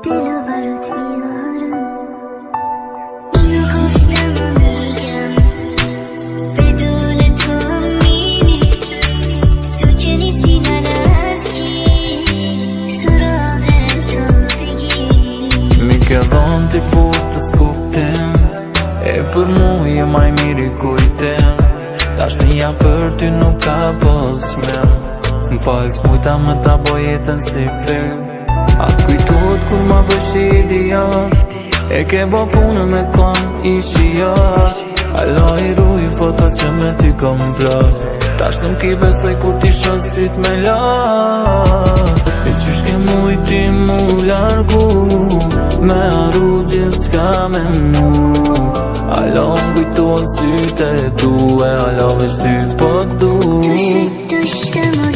Ke dhonë t'i putë s'kuptim E për mu je maj miri kujtim Tash nja për ty nuk ka posmim M'falë s'mujta më ta boj jetën si film Atë kujtot kur ma bësh idiot E ke bo punë me kon ishi jot Alo i ruj foto që me ty kom plot Tash nuk i besoj kur t'i shosit me lot E qysh ke mujti mu largu Me arru gjithë s'ka me mu Alo m'kujton syte tu E alo veç ty po t'du Tu si të shtë më